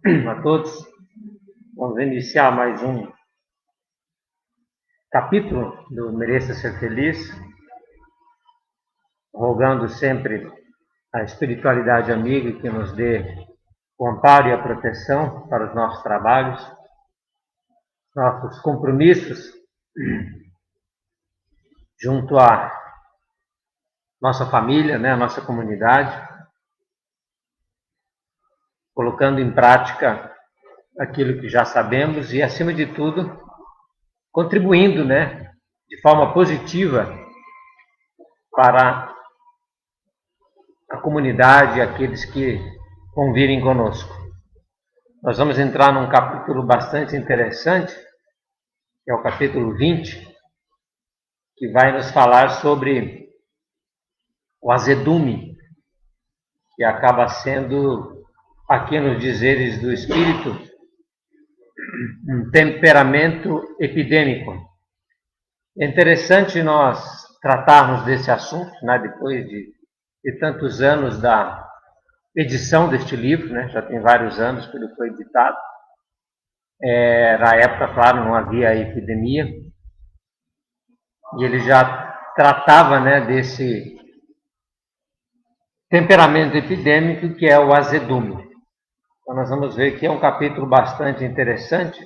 a todos. Vamos iniciar mais um capítulo do Mereça Ser Feliz, rogando sempre a espiritualidade amiga que nos dê o amparo e a proteção para os nossos trabalhos, nossos compromissos junto à nossa família, a nossa comunidade, colocando em prática aquilo que já sabemos e, acima de tudo, contribuindo, de forma positiva para a comunidade e aqueles que convivem conosco. Nós vamos entrar num capítulo bastante interessante, que é o capítulo 20, que vai nos falar sobre o azedume, que acaba sendo, aqui nos dizeres do Espírito, um temperamento epidêmico. É interessante nós tratarmos desse assunto, depois de tantos anos da edição deste livro, já tem vários anos que ele foi editado. Na época, claro, não havia epidemia, e ele já tratava desse temperamento epidêmico que é o azedume. Então nós vamos ver que é um capítulo bastante interessante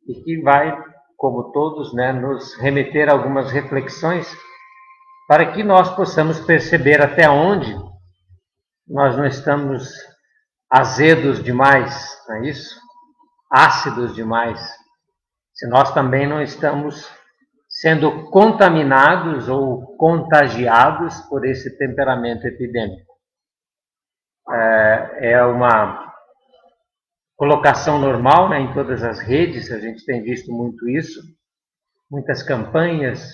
e que vai, como todos, nos remeter a algumas reflexões para que nós possamos perceber até onde nós não estamos azedos demais, não é isso? Ácidos demais. Se nós também não estamos sendo contaminados ou contagiados por esse temperamento epidêmico. É uma colocação normal, em todas as redes, a gente tem visto muito isso, muitas campanhas,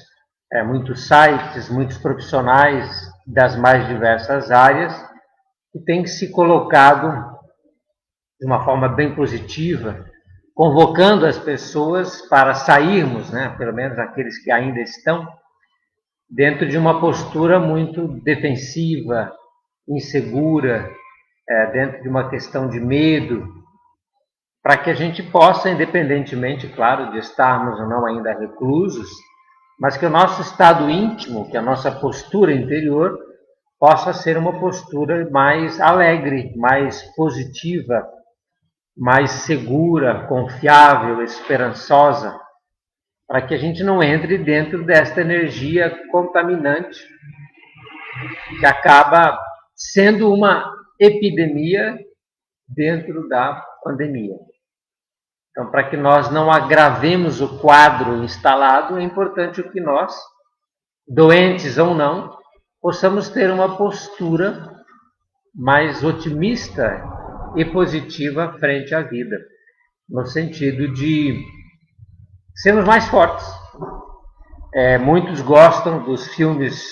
muitos sites, muitos profissionais das mais diversas áreas que têm se colocado de uma forma bem positiva, convocando as pessoas para sairmos, pelo menos aqueles que ainda estão, dentro de uma postura muito defensiva, insegura, dentro de uma questão de medo, para que a gente possa, independentemente, claro, de estarmos ou não ainda reclusos, mas que o nosso estado íntimo, que a nossa postura interior, possa ser uma postura mais alegre, mais positiva, mais segura, confiável, esperançosa, para que a gente não entre dentro desta energia contaminante que acaba sendo uma epidemia dentro da pandemia. Então, para que nós não agravemos o quadro instalado, é importante que nós, doentes ou não, possamos ter uma postura mais otimista e positiva frente à vida, no sentido de sermos mais fortes. Muitos gostam dos filmes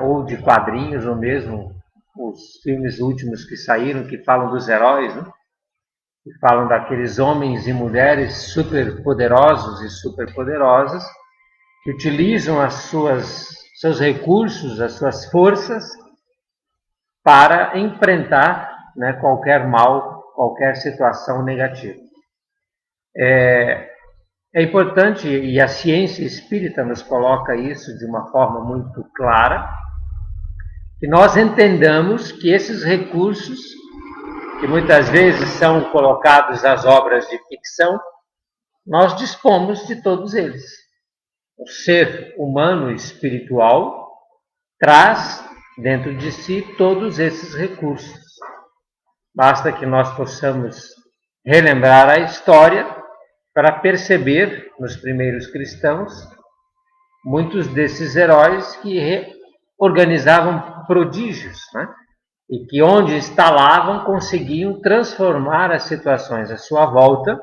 ou de quadrinhos, ou mesmo os filmes últimos que saíram, que falam dos heróis, que falam daqueles homens e mulheres super poderosos e super poderosas, que utilizam seus recursos, as suas forças, para enfrentar qualquer mal, qualquer situação negativa. É importante, e a ciência espírita nos coloca isso de uma forma muito clara, que nós entendamos que esses recursos, que muitas vezes são colocados nas obras de ficção, nós dispomos de todos eles. O ser humano espiritual traz dentro de si todos esses recursos. Basta que nós possamos relembrar a história para perceber, nos primeiros cristãos, muitos desses heróis que organizavam prodígios, e que onde instalavam conseguiam transformar as situações à sua volta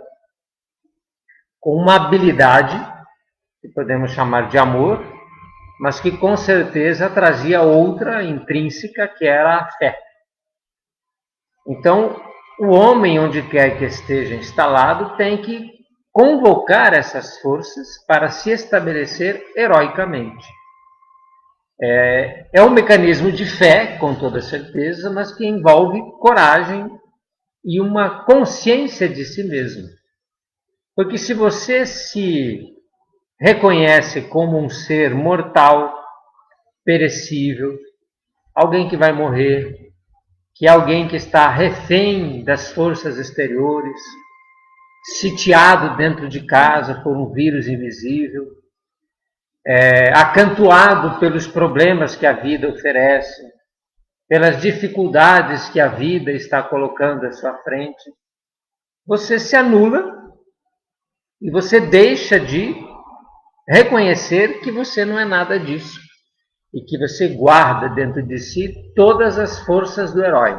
com uma habilidade, que podemos chamar de amor, mas que com certeza trazia outra intrínseca, que era a fé. Então, o homem, onde quer que esteja instalado, tem que convocar essas forças para se estabelecer heroicamente. É um mecanismo de fé, com toda certeza, mas que envolve coragem, e uma consciência de si mesmo. Porque se você se reconhece como um ser mortal, perecível, alguém que vai morrer, que é alguém que está refém das forças exteriores, sitiado dentro de casa por um vírus invisível, acantoado pelos problemas que a vida oferece, pelas dificuldades que a vida está colocando à sua frente, você se anula e você deixa de reconhecer que você não é nada disso e que você guarda dentro de si todas as forças do herói.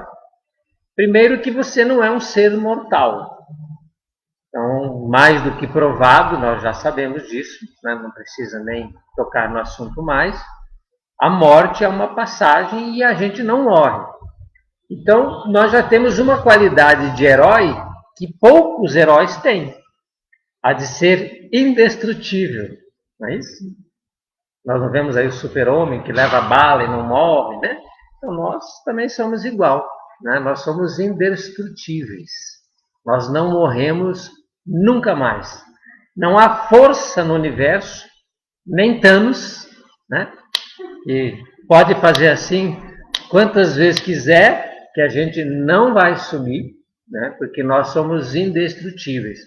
Primeiro, que você não é um ser mortal. Então, mais do que provado, nós já sabemos disso, né? Não precisa nem tocar no assunto mais. A morte é uma passagem e a gente não morre. Então, nós já temos uma qualidade de herói que poucos heróis têm, a de ser indestrutível, não é isso? Nós não vemos aí o super-homem que leva bala e não morre, né? Então, nós também somos igual, né? Nós somos indestrutíveis. Nós não morremos nunca mais. Não há força no universo, nem Thanos, né? E pode fazer assim quantas vezes quiser, que a gente não vai sumir, né? Porque nós somos indestrutíveis.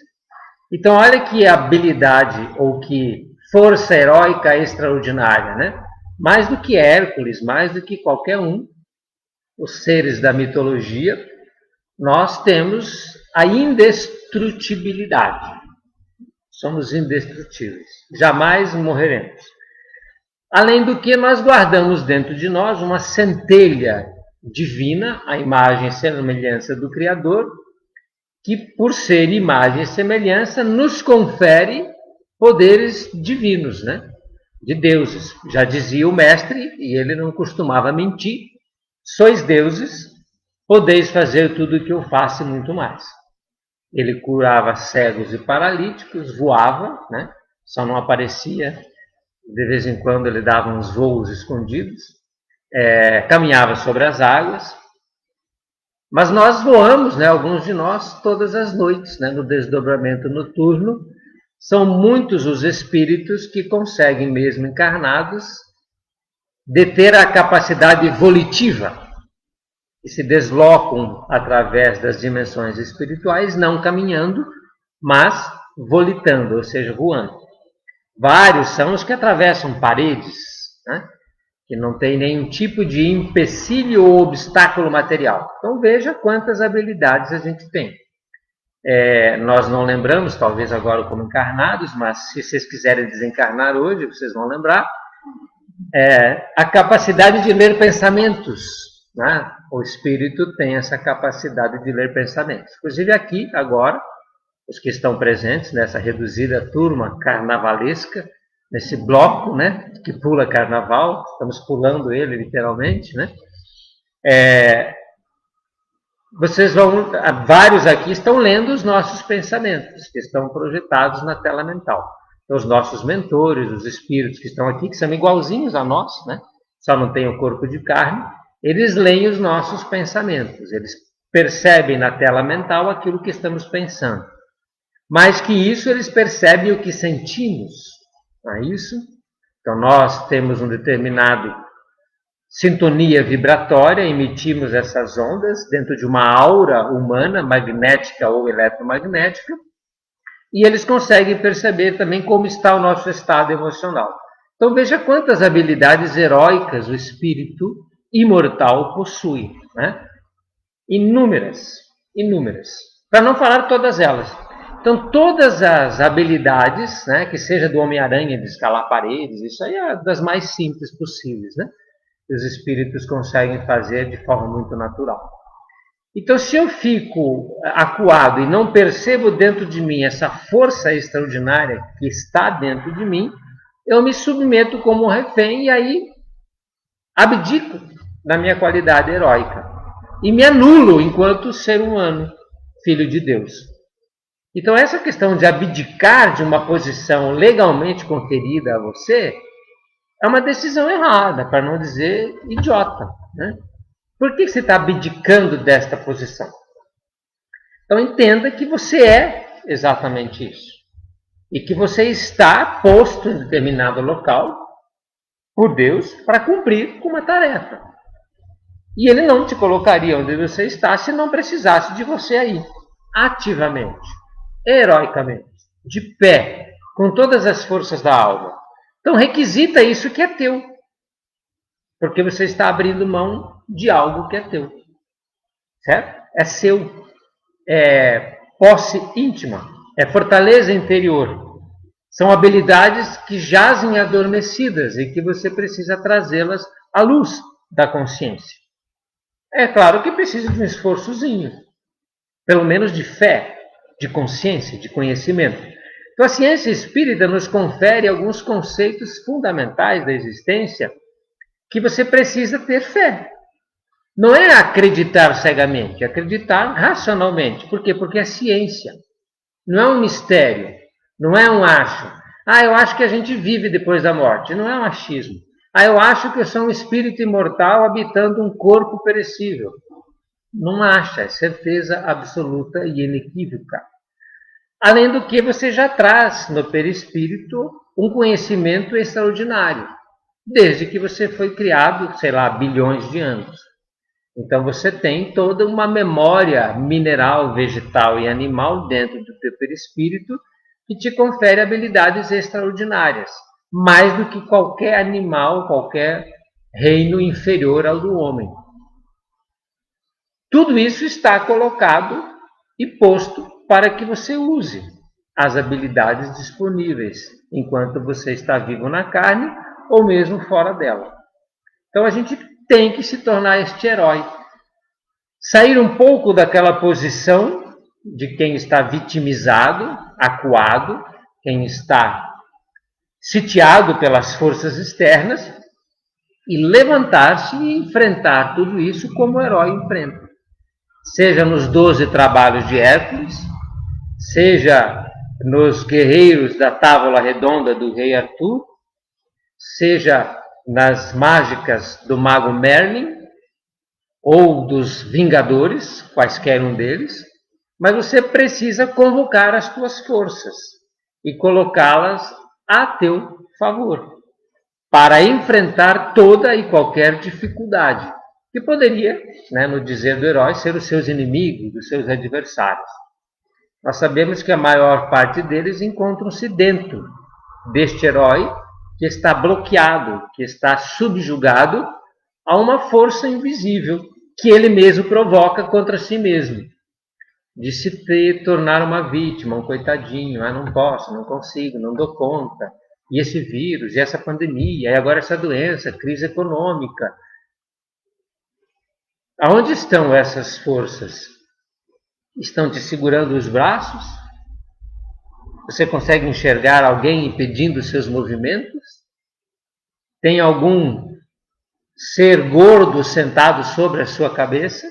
Então, olha que habilidade ou que força heróica extraordinária, né? Mais do que Hércules, mais do que qualquer um, os seres da mitologia, nós temos a indestrutibilidade. Somos indestrutíveis. Jamais morreremos. Além do que, nós guardamos dentro de nós uma centelha divina, a imagem e semelhança do Criador, que, por ser imagem e semelhança, nos confere poderes divinos, né? De deuses. Já dizia o mestre, e ele não costumava mentir, sois deuses, podeis fazer tudo o que eu faço e muito mais. Ele curava cegos e paralíticos, voava, né? Só não aparecia. De vez em quando ele dava uns voos escondidos, caminhava sobre as águas. Mas nós voamos, né, alguns de nós, todas as noites, né, no desdobramento noturno. São muitos os espíritos que conseguem, mesmo encarnados, deter a capacidade volitiva e se deslocam através das dimensões espirituais, não caminhando, mas volitando, ou seja, voando. Vários são os que atravessam paredes, né? Que não tem nenhum tipo de empecilho ou obstáculo material. Então veja quantas habilidades a gente tem. Nós não lembramos, talvez agora como encarnados, mas se vocês quiserem desencarnar hoje, vocês vão lembrar, a capacidade de ler pensamentos, né? O espírito tem essa capacidade de ler pensamentos. Inclusive aqui, agora, os que estão presentes nessa reduzida turma carnavalesca, nesse bloco, né, que pula carnaval, estamos pulando ele literalmente, né? Vocês vão, vários aqui estão lendo os nossos pensamentos, que estão projetados na tela mental. Então, os nossos mentores, os espíritos que estão aqui, que são igualzinhos a nós, né? Só não têm o corpo de carne, eles leem os nossos pensamentos, eles percebem na tela mental aquilo que estamos pensando. Mais que isso, eles percebem o que sentimos, não é isso? Então, nós temos um determinado sintonia vibratória, emitimos essas ondas dentro de uma aura humana, magnética ou eletromagnética, e eles conseguem perceber também como está o nosso estado emocional. Então, veja quantas habilidades heróicas o espírito imortal possui, né? Inúmeras, inúmeras. Para não falar todas elas. Então, todas as habilidades, né, que seja do Homem-Aranha de escalar paredes, isso aí é das mais simples possíveis, né? Que os espíritos conseguem fazer de forma muito natural. Então, se eu fico acuado e não percebo dentro de mim essa força extraordinária que está dentro de mim, eu me submeto como um refém e aí abdico da minha qualidade heróica e me anulo enquanto ser humano, filho de Deus. Então, essa questão de abdicar de uma posição legalmente conferida a você é uma decisão errada, para não dizer idiota, né? Por que você está abdicando desta posição? Então entenda que você é exatamente isso. E que você está posto em determinado local por Deus para cumprir com uma tarefa. E Ele não te colocaria onde você está se não precisasse de você aí, ativamente, heroicamente, de pé, com todas as forças da alma. Então requisita isso que é teu, porque você está abrindo mão de algo que é teu, certo? É seu, é posse íntima, é fortaleza interior. São habilidades que jazem adormecidas e que você precisa trazê-las à luz da consciência. É claro que precisa de um esforçozinho, pelo menos de fé, de consciência, de conhecimento. Então a ciência espírita nos confere alguns conceitos fundamentais da existência que você precisa ter fé. Não é acreditar cegamente, é acreditar racionalmente. Por quê? Porque é ciência. Não é um mistério, não é um acho. Eu acho que a gente vive depois da morte. Não é um achismo. Eu acho que eu sou um espírito imortal habitando um corpo perecível. Não acha, é certeza absoluta e inequívoca. Além do que você já traz no perispírito um conhecimento extraordinário, desde que você foi criado, sei lá, bilhões de anos. Então você tem toda uma memória mineral, vegetal e animal dentro do teu perispírito que te confere habilidades extraordinárias, mais do que qualquer animal, qualquer reino inferior ao do homem. Tudo isso está colocado e posto para que você use as habilidades disponíveis enquanto você está vivo na carne ou mesmo fora dela. Então a gente tem que se tornar este herói. Sair um pouco daquela posição de quem está vitimizado, acuado, quem está sitiado pelas forças externas e levantar-se e enfrentar tudo isso como o herói enfrenta. Seja nos 12 trabalhos de Hércules, seja nos guerreiros da Távola Redonda do rei Arthur, seja nas mágicas do mago Merlin, ou dos Vingadores, quaisquer um deles, mas você precisa convocar as tuas forças e colocá-las a teu favor, para enfrentar toda e qualquer dificuldade, que poderia, no dizer do herói, ser os seus inimigos, os seus adversários. Nós sabemos que a maior parte deles encontram-se dentro deste herói que está bloqueado, que está subjugado a uma força invisível que ele mesmo provoca contra si mesmo, de se tornar uma vítima, um coitadinho, não posso, não consigo, não dou conta, e esse vírus, e essa pandemia, e agora essa doença, crise econômica. Aonde estão essas forças? Estão te segurando os braços? Você consegue enxergar alguém impedindo os seus movimentos? Tem algum ser gordo sentado sobre a sua cabeça?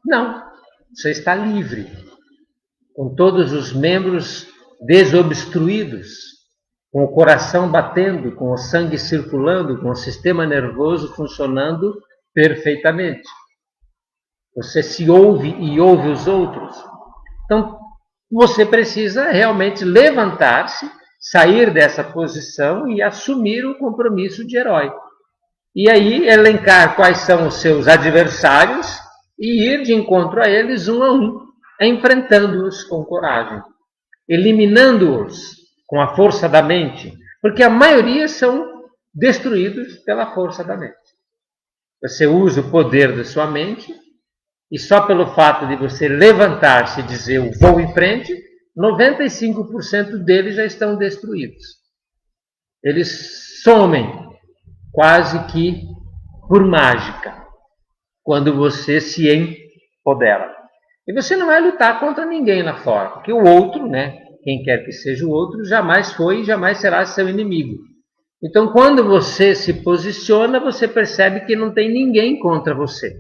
Não, você está livre, com todos os membros desobstruídos, com o coração batendo, com o sangue circulando, com o sistema nervoso funcionando perfeitamente. Você se ouve e ouve os outros. Então, você precisa realmente levantar-se, sair dessa posição e assumir o compromisso de herói. E aí elencar quais são os seus adversários e ir de encontro a eles um a um, enfrentando-os com coragem, eliminando-os com a força da mente, porque a maioria são destruídos pela força da mente. Você usa o poder da sua mente e só pelo fato de você levantar-se e dizer eu vou em frente, 95% deles já estão destruídos. Eles somem quase que por mágica, quando você se empodera. E você não vai lutar contra ninguém lá fora, porque o outro, quem quer que seja o outro, jamais foi e jamais será seu inimigo. Então, quando você se posiciona, você percebe que não tem ninguém contra você.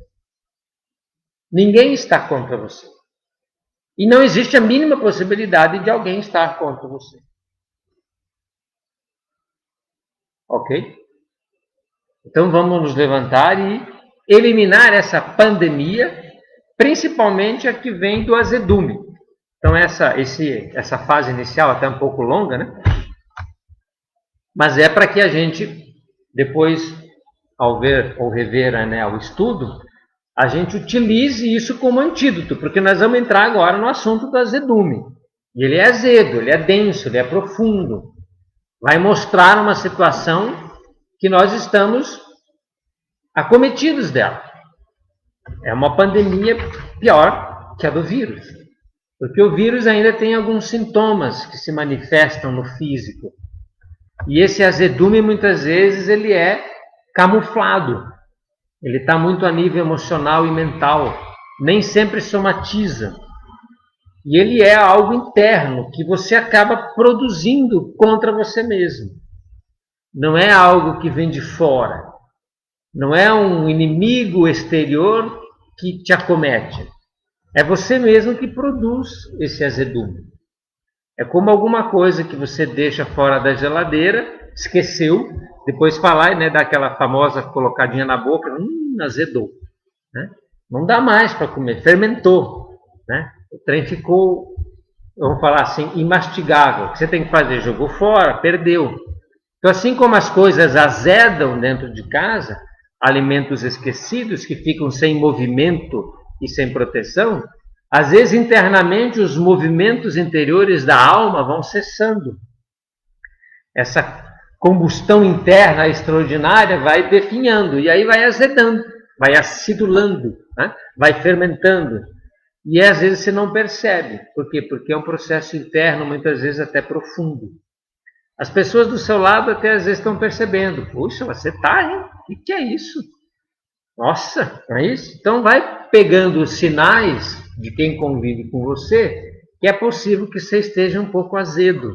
Ninguém está contra você. E não existe a mínima possibilidade de alguém estar contra você. Ok? Então vamos nos levantar e eliminar essa pandemia principalmente a que vem do azedume. Então essa fase inicial, até um pouco longa, né? Mas é para que a gente, depois, ao ver ou rever, né, o estudo, a gente utilize isso como antídoto, porque nós vamos entrar agora no assunto do azedume. E ele é azedo, ele é denso, ele é profundo. Vai mostrar uma situação que nós estamos acometidos dela. É uma pandemia pior que a do vírus. Porque o vírus ainda tem alguns sintomas que se manifestam no físico. E esse azedume, muitas vezes, ele é camuflado. Ele está muito a nível emocional e mental. Nem sempre somatiza. E ele é algo interno que você acaba produzindo contra você mesmo. Não é algo que vem de fora. Não é um inimigo exterior que te acomete. É você mesmo que produz esse azedume. É como alguma coisa que você deixa fora da geladeira, esqueceu, depois falar, né, dá aquela famosa colocadinha na boca, azedou. Né? Não dá mais para comer, fermentou. Né? O trem ficou, vamos falar assim, imastigável. O que você tem que fazer? Jogou fora, perdeu. Então, assim como as coisas azedam dentro de casa, alimentos esquecidos que ficam sem movimento e sem proteção, às vezes internamente os movimentos interiores da alma vão cessando. Essa combustão interna extraordinária vai definhando e aí vai azedando, vai acidulando, né? Vai fermentando. E às vezes você não percebe. Por quê? Porque é um processo interno, muitas vezes até profundo. As pessoas do seu lado até às vezes estão percebendo. Puxa, você está, hein? O que é isso? Nossa, não é isso? Então vai pegando os sinais de quem convive com você, que é possível que você esteja um pouco azedo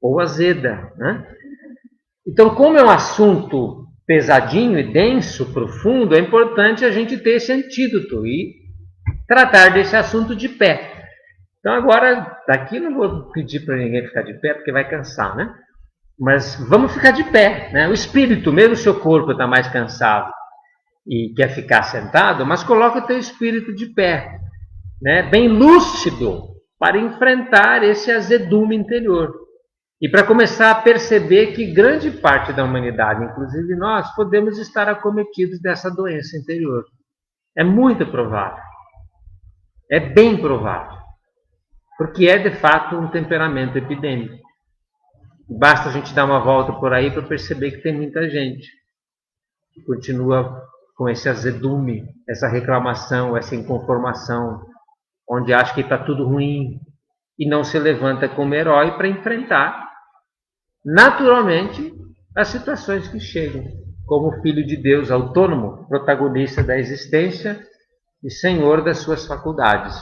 ou azeda. Né? Então, como é um assunto pesadinho e denso, profundo, é importante a gente ter esse antídoto e tratar desse assunto de pé. Então agora, daqui não vou pedir para ninguém ficar de pé, porque vai cansar, né? Mas vamos ficar de pé, né? O espírito, mesmo o seu corpo está mais cansado e quer ficar sentado, mas coloca o teu espírito de pé, né? Bem lúcido, para enfrentar esse azedume interior. E para começar a perceber que grande parte da humanidade, inclusive nós, podemos estar acometidos dessa doença interior. É muito provável. É bem provável. Porque é, de fato, um temperamento epidêmico. Basta a gente dar uma volta por aí para perceber que tem muita gente que continua com esse azedume, essa reclamação, essa inconformação, onde acha que está tudo ruim e não se levanta como herói para enfrentar, naturalmente, as situações que chegam, como filho de Deus autônomo, protagonista da existência e senhor das suas faculdades.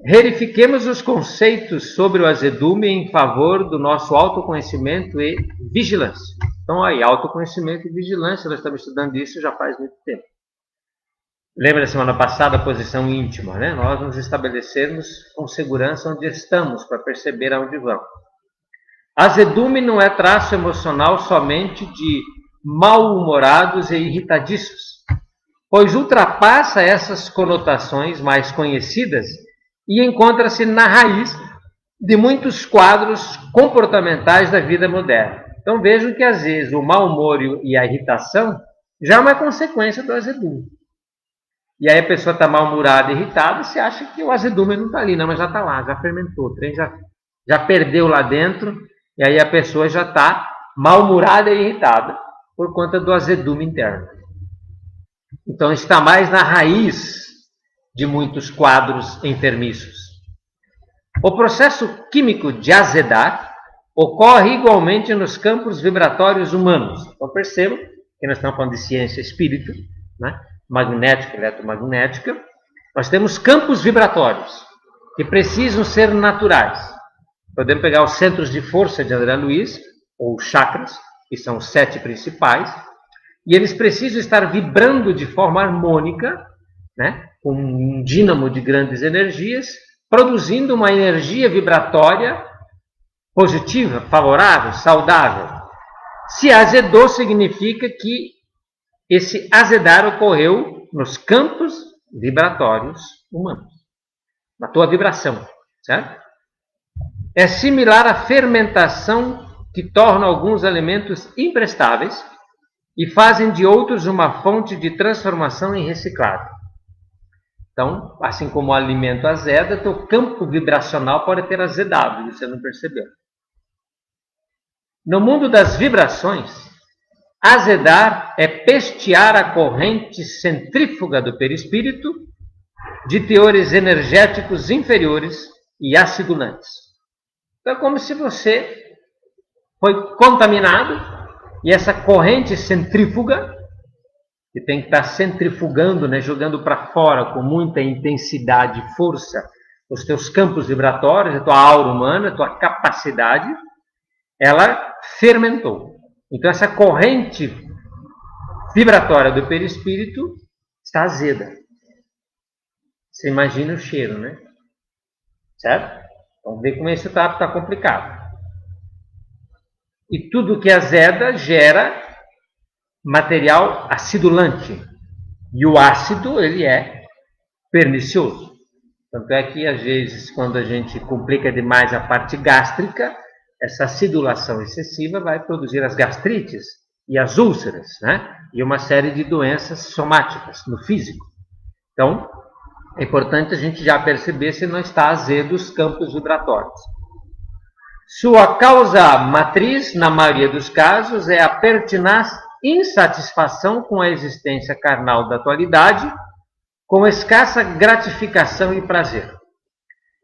Verifiquemos os conceitos sobre o azedume em favor do nosso autoconhecimento e vigilância. Então, aí, autoconhecimento e vigilância, nós estamos estudando isso já faz muito tempo. Lembra da semana passada a posição íntima, né? Nós nos estabelecermos com segurança onde estamos, para perceber aonde vamos. Azedume não é traço emocional somente de mal-humorados e irritadiços, pois ultrapassa essas conotações mais conhecidas e encontra-se na raiz de muitos quadros comportamentais da vida moderna. Então vejam que às vezes o mau humor e a irritação já é uma consequência do azedume. E aí a pessoa está mal-humorada e irritada, você acha que o azedume não está ali, não, mas já está lá, já fermentou, o trem já perdeu lá dentro, e aí a pessoa já está mal-humorada e irritada por conta do azedume interno. Então está mais na raiz de muitos quadros enfermiços. O processo químico de azedar ocorre igualmente nos campos vibratórios humanos. Então percebam que nós estamos falando de ciência espírita, né? Magnética, eletromagnética. Nós temos campos vibratórios que precisam ser naturais. Podemos pegar os centros de força de André Luiz, ou chakras, que são os 7 principais, e eles precisam estar vibrando de forma harmônica, né? Com um dínamo de grandes energias, produzindo uma energia vibratória positiva, favorável, saudável. Se azedou, significa que esse azedar ocorreu nos campos vibratórios humanos, na tua vibração, certo? É similar à fermentação que torna alguns alimentos imprestáveis e fazem de outros uma fonte de transformação em reciclado. Então, assim como o alimento azeda, teu campo vibracional pode ter azedado, e você não percebeu. No mundo das vibrações, azedar é pestear a corrente centrífuga do perispírito de teores energéticos inferiores e acidulantes. Então é como se você foi contaminado e essa corrente centrífuga, que tem que estar centrifugando, né, jogando para fora com muita intensidade e força os teus campos vibratórios, a tua aura humana, a tua capacidade, ela fermentou. Então essa corrente vibratória do perispírito está azeda. Você imagina o cheiro, né? Certo? Vamos ver como isso está complicado. E tudo que azeda gera material acidulante. E o ácido, ele é pernicioso. Tanto é que, às vezes, quando a gente complica demais a parte gástrica, essa acidulação excessiva vai produzir as gastrites e as úlceras, né? E uma série de doenças somáticas no físico. Então, é importante a gente já perceber se não está azedo os campos vibratórios. Sua causa matriz, na maioria dos casos, é a pertinaz insatisfação com a existência carnal da atualidade, com escassa gratificação e prazer.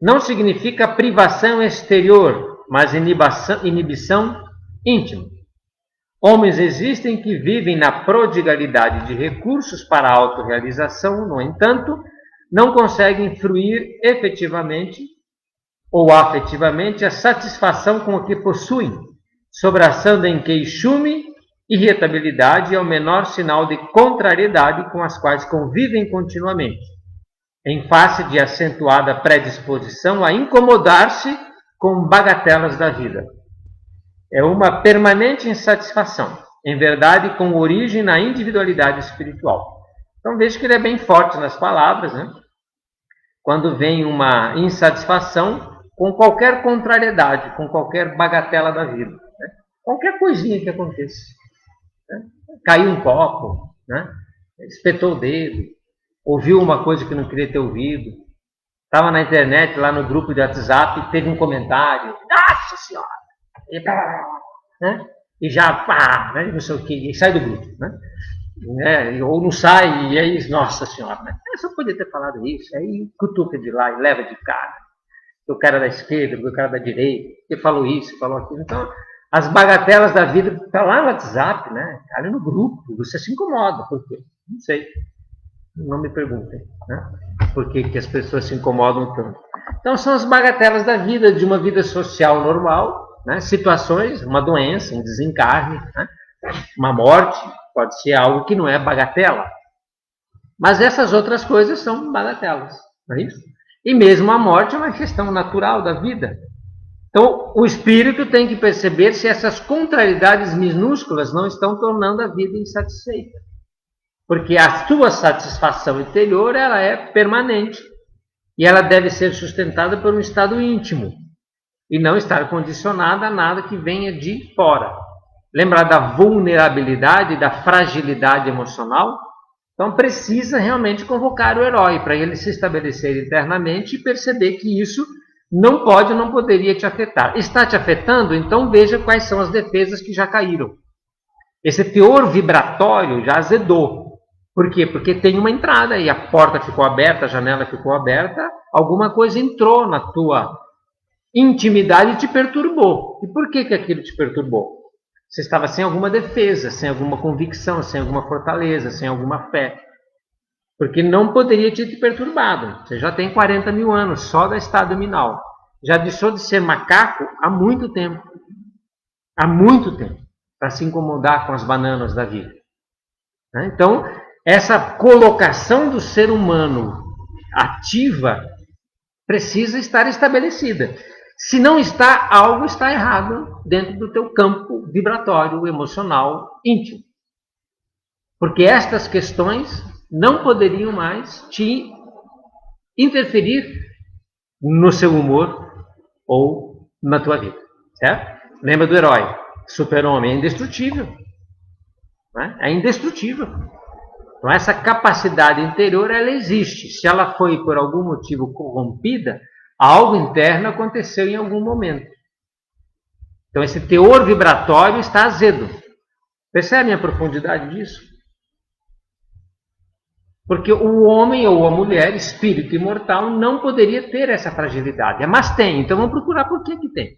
Não significa privação exterior, mas inibição íntima. Homens existem que vivem na prodigalidade de recursos para a autorrealização, no entanto, não conseguem fruir efetivamente ou afetivamente a satisfação com o que possuem, sobraçando em queixume, irritabilidade é o menor sinal de contrariedade com as quais convivem continuamente, em face de acentuada predisposição a incomodar-se com bagatelas da vida. É uma permanente insatisfação, em verdade com origem na individualidade espiritual. Então veja que ele é bem forte nas palavras, né? Quando vem uma insatisfação com qualquer contrariedade, com qualquer bagatela da vida, né? Qualquer coisinha que aconteça, né? Caiu um copo, né? Espetou o dedo, ouviu uma coisa que não queria ter ouvido, estava na internet, lá no grupo de WhatsApp, teve um comentário, nossa senhora, né? E já, pá, né? Não sei o que, e sai do grupo, né? Ou não sai, e aí, nossa senhora, né? Eu só podia ter falado isso, aí cutuca de lá e leva de cara. O cara da esquerda, o cara da direita, que falou isso, falou aquilo. Então, as bagatelas da vida estão lá no WhatsApp, né? Ali no grupo, você se incomoda, por quê? Não sei. Não me perguntem, né? Por que as pessoas se incomodam tanto. Então, são as bagatelas da vida, de uma vida social normal, né? Situações, uma doença, um desencarne, né? Uma morte, pode ser algo que não é bagatela. Mas essas outras coisas são bagatelas, não é isso? E mesmo a morte é uma questão natural da vida. Então, o espírito tem que perceber se essas contrariedades minúsculas não estão tornando a vida insatisfeita. Porque a sua satisfação interior, ela é permanente. E ela deve ser sustentada por um estado íntimo. E não estar condicionada a nada que venha de fora. Lembrar da vulnerabilidade, da fragilidade emocional? Então precisa realmente convocar o herói para ele se estabelecer internamente e perceber que isso não pode, não poderia te afetar. Está te afetando? Então veja quais são as defesas que já caíram. Esse teor vibratório já azedou. Por quê? Porque tem uma entrada e a porta ficou aberta, a janela ficou aberta, alguma coisa entrou na tua intimidade e te perturbou. E por que aquilo te perturbou? Você estava sem alguma defesa, sem alguma convicção, sem alguma fortaleza, sem alguma fé. Porque não poderia ter te perturbado. Você já tem 40 mil anos, só da estado minal. Já deixou de ser macaco há muito tempo. Há muito tempo. Para se incomodar com as bananas da vida. Então, essa colocação do ser humano ativa precisa estar estabelecida. Se não está, algo está errado dentro do teu campo vibratório, emocional, íntimo. Porque estas questões não poderiam mais te interferir no seu humor ou na tua vida, certo? Lembra do herói? Super-homem é indestrutível. Né? É indestrutível. Então essa capacidade interior, ela existe. Se ela foi por algum motivo corrompida, algo interno aconteceu em algum momento. Então esse teor vibratório está azedo. Percebem a profundidade disso? Porque o homem ou a mulher, espírito imortal, não poderia ter essa fragilidade. Mas tem, então vamos procurar por que tem.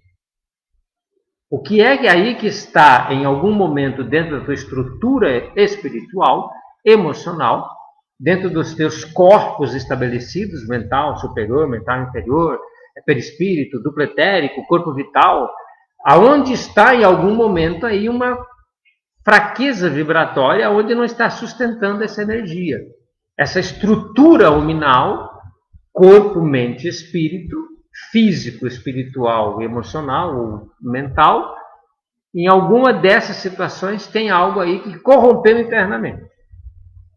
O que é que aí que está em algum momento dentro da tua estrutura espiritual, emocional, dentro dos teus corpos estabelecidos, mental superior, mental inferior, perispírito, duplo etérico, corpo vital, aonde está em algum momento aí uma fraqueza vibratória, onde não está sustentando essa energia. Essa estrutura luminal, corpo, mente, espírito, físico, espiritual, emocional ou mental, em alguma dessas situações tem algo aí que corrompeu internamente.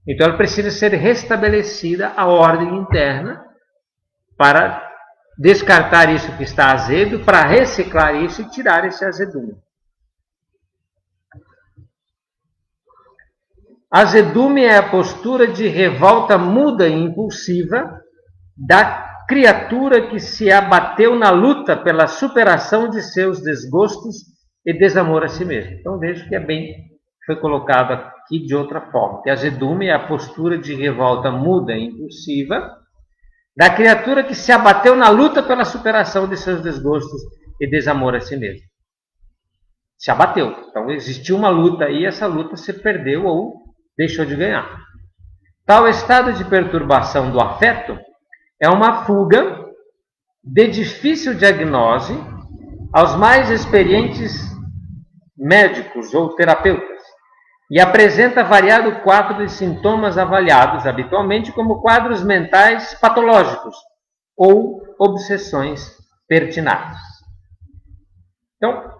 Então ela precisa ser restabelecida a ordem interna para descartar isso que está azedo, para reciclar isso e tirar esse azedume. Azedume é a postura de revolta muda e impulsiva da criatura que se abateu na luta pela superação de seus desgostos e desamor a si mesmo. Então vejo que foi colocado aqui de outra forma. Que azedume é a postura de revolta muda e impulsiva da criatura que se abateu na luta pela superação de seus desgostos e desamor a si mesmo. Se abateu. Então existiu uma luta aí, essa luta se perdeu ou deixou de ganhar. Tal estado de perturbação do afeto é uma fuga de difícil diagnose aos mais experientes médicos ou terapeutas e apresenta variado quadro de sintomas avaliados habitualmente como quadros mentais patológicos ou obsessões pertinaces. Então,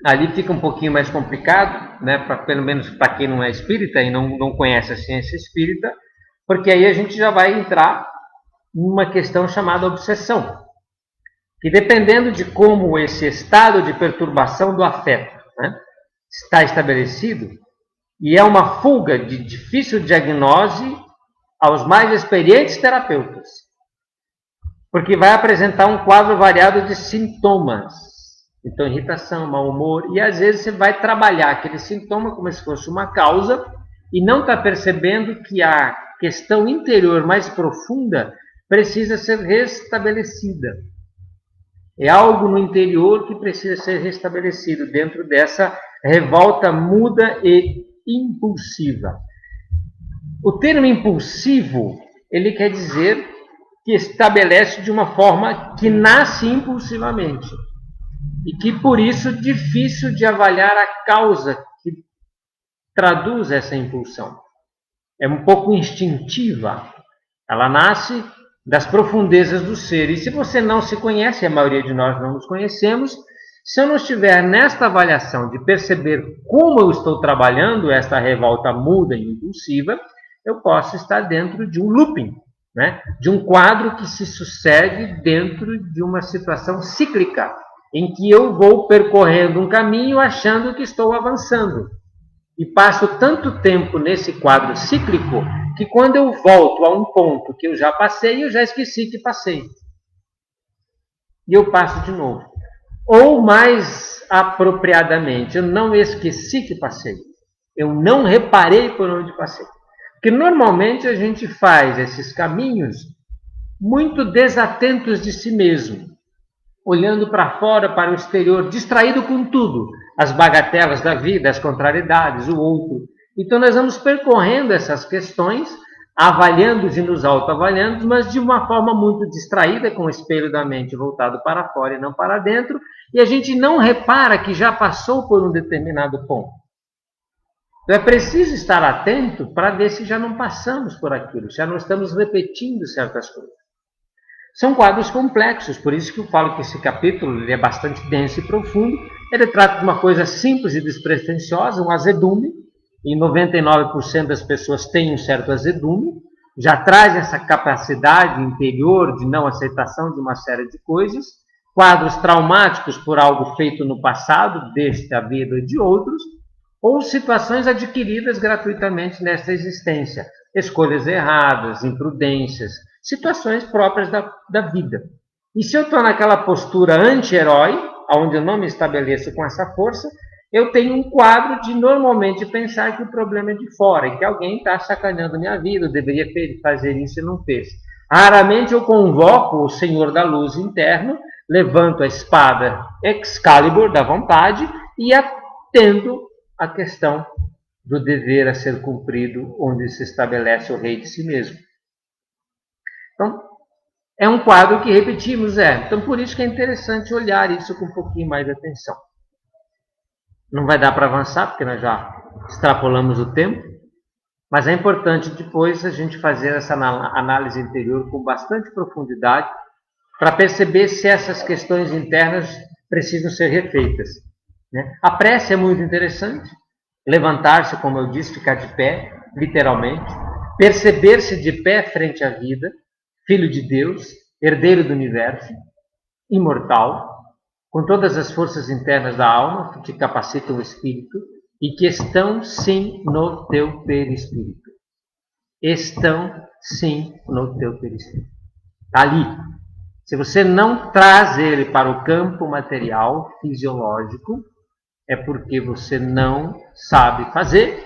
ali fica um pouquinho mais complicado, né, pelo menos para quem não é espírita e não conhece a ciência espírita, porque aí a gente já vai entrar numa questão chamada obsessão, que dependendo de como esse estado de perturbação do afeto, né, está estabelecido, e é uma fuga de difícil diagnose aos mais experientes terapeutas, porque vai apresentar um quadro variado de sintomas. Então, irritação, mau humor, e às vezes você vai trabalhar aquele sintoma como se fosse uma causa e não está percebendo que a questão interior mais profunda precisa ser restabelecida. É algo no interior que precisa ser restabelecido dentro dessa revolta muda e impulsiva. O termo impulsivo, ele quer dizer que estabelece de uma forma que nasce impulsivamente. E que, por isso, difícil de avaliar a causa que traduz essa impulsão. É um pouco instintiva. Ela nasce das profundezas do ser. E se você não se conhece, a maioria de nós não nos conhecemos, se eu não estiver nesta avaliação de perceber como eu estou trabalhando esta revolta muda e impulsiva, eu posso estar dentro de um looping, né? De um quadro que se sucede dentro de uma situação cíclica, em que eu vou percorrendo um caminho achando que estou avançando. E passo tanto tempo nesse quadro cíclico que quando eu volto a um ponto que eu já passei, eu já esqueci que passei. E eu passo de novo. Ou mais apropriadamente, eu não esqueci que passei. Eu não reparei por onde passei. Porque normalmente a gente faz esses caminhos muito desatentos de si mesmo, olhando para fora, para o exterior, distraído com tudo, as bagatelas da vida, as contrariedades, o outro. Então nós vamos percorrendo essas questões, avaliando e nos autoavaliando, mas de uma forma muito distraída, com o espelho da mente voltado para fora e não para dentro, e a gente não repara que já passou por um determinado ponto. Então é preciso estar atento para ver se já não passamos por aquilo, já não estamos repetindo certas coisas. São quadros complexos, por isso que eu falo que esse capítulo ele é bastante denso e profundo. Ele trata de uma coisa simples e despretensiosa, um azedume, e 99% das pessoas têm um certo azedume, já traz essa capacidade interior de não aceitação de uma série de coisas, quadros traumáticos por algo feito no passado, desta vida e de outros, ou situações adquiridas gratuitamente nesta existência, escolhas erradas, imprudências, situações próprias da vida. E se eu estou naquela postura anti-herói, onde eu não me estabeleço com essa força, eu tenho um quadro de normalmente pensar que o problema é de fora e que alguém está sacaneando minha vida, eu deveria fazer isso e não fez. Raramente eu convoco o Senhor da Luz interno, levanto a espada Excalibur da vontade e atendo a questão do dever a ser cumprido, onde se estabelece o rei de si mesmo. Então, é um quadro que repetimos, Então, por isso que é interessante olhar isso com um pouquinho mais de atenção. Não vai dar para avançar, porque nós já extrapolamos o tempo, mas é importante depois a gente fazer essa análise interior com bastante profundidade para perceber se essas questões internas precisam ser refeitas. A prece é muito interessante, levantar-se, como eu disse, ficar de pé, literalmente, perceber-se de pé frente à vida, filho de Deus, herdeiro do universo, imortal, com todas as forças internas da alma que te capacitam o espírito e que estão sim no teu perispírito. Estão sim no teu perispírito. Está ali. Se você não traz ele para o campo material, fisiológico, é porque você não sabe fazer,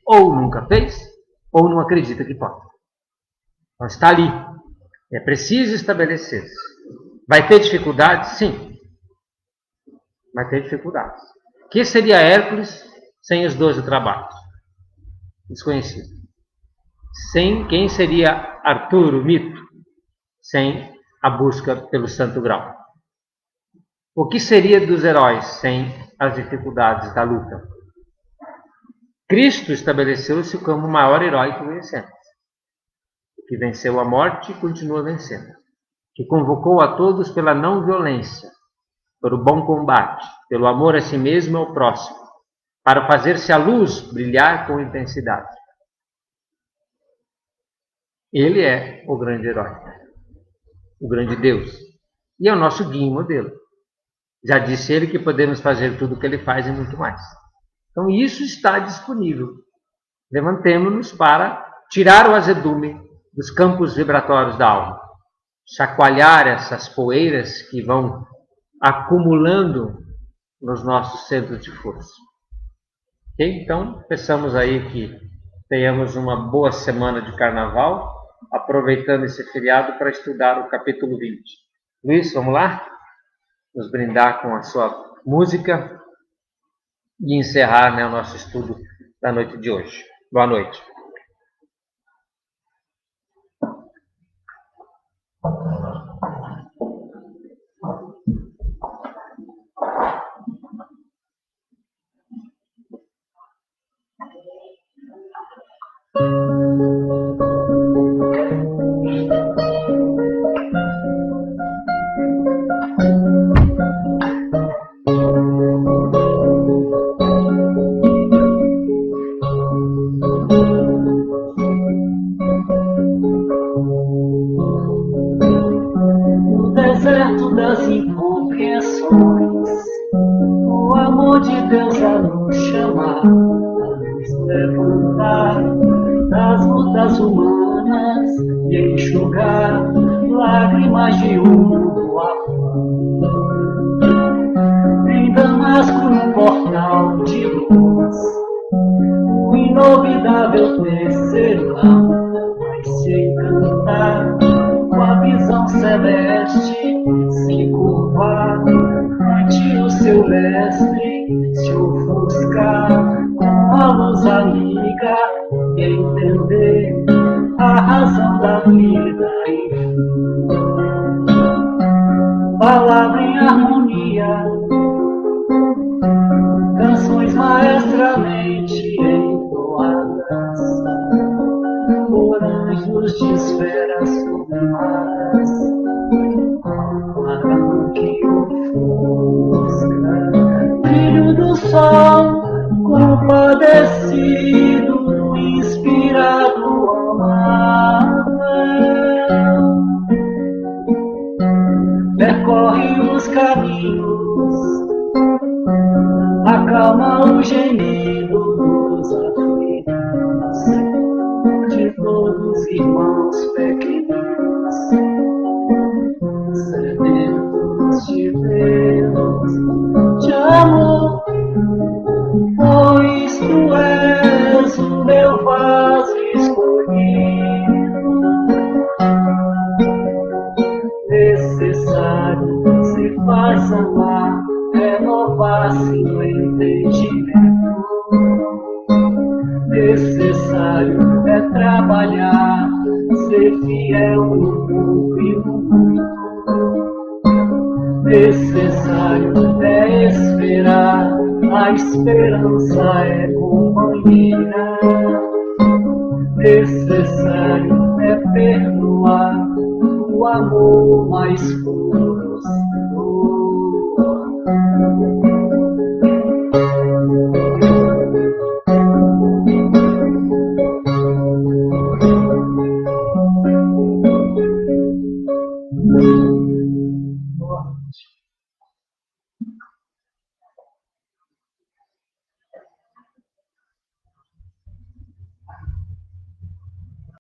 ou nunca fez, ou não acredita que pode. Então está ali. É preciso estabelecer-se. Vai ter dificuldades? Sim. Vai ter dificuldades. O que seria Hércules sem os 12 trabalhos? Desconhecido. Sem quem seria Arthur, o mito? Sem a busca pelo santo grau. O que seria dos heróis sem as dificuldades da luta? Cristo estabeleceu-se como o maior herói que conhecemos, que venceu a morte e continua vencendo, que convocou a todos pela não violência, pelo bom combate, pelo amor a si mesmo e ao próximo, para fazer-se a luz brilhar com intensidade. Ele é o grande herói, o grande Deus, e é o nosso guia e modelo. Já disse ele que podemos fazer tudo o que ele faz e muito mais. Então isso está disponível. Levantemo-nos para tirar o azedume dos campos vibratórios da alma, chacoalhar essas poeiras que vão acumulando nos nossos centros de força. Okay? Então, peçamos aí que tenhamos uma boa semana de carnaval, aproveitando esse feriado para estudar o capítulo 20. Luiz, vamos lá? Nos brindar com a sua música e encerrar o nosso estudo da noite de hoje. Boa noite. No deserto das incompreensões, o amor de Deus a nos chamar, a nos levantar das lutas humanas e enxugar lágrimas de um mundo afã. Em Damasco, no portal de luz, o inovidável tecelão vai se encantar com a visão celeste, se curvar ante o seu mestre, se ofuscar com a luz amiga e entender a razão da vida, enfim. Palavra em harmonia, canções maestramente entoadas por anjos de esferas sublimadas, arranque ofusca, filho do sol compadecido. o gemido dos aflitos, de todos os irmãos pequeninos, sedentos de Deus, de amor, pois tu és o meu vaso escolhido, necessário se faz amar, renovar-se no entendimento, necessário é trabalhar, ser fiel no pouco e no muito, necessário é esperar, a esperança é companheira, necessário é perdoar, o amor mais puro.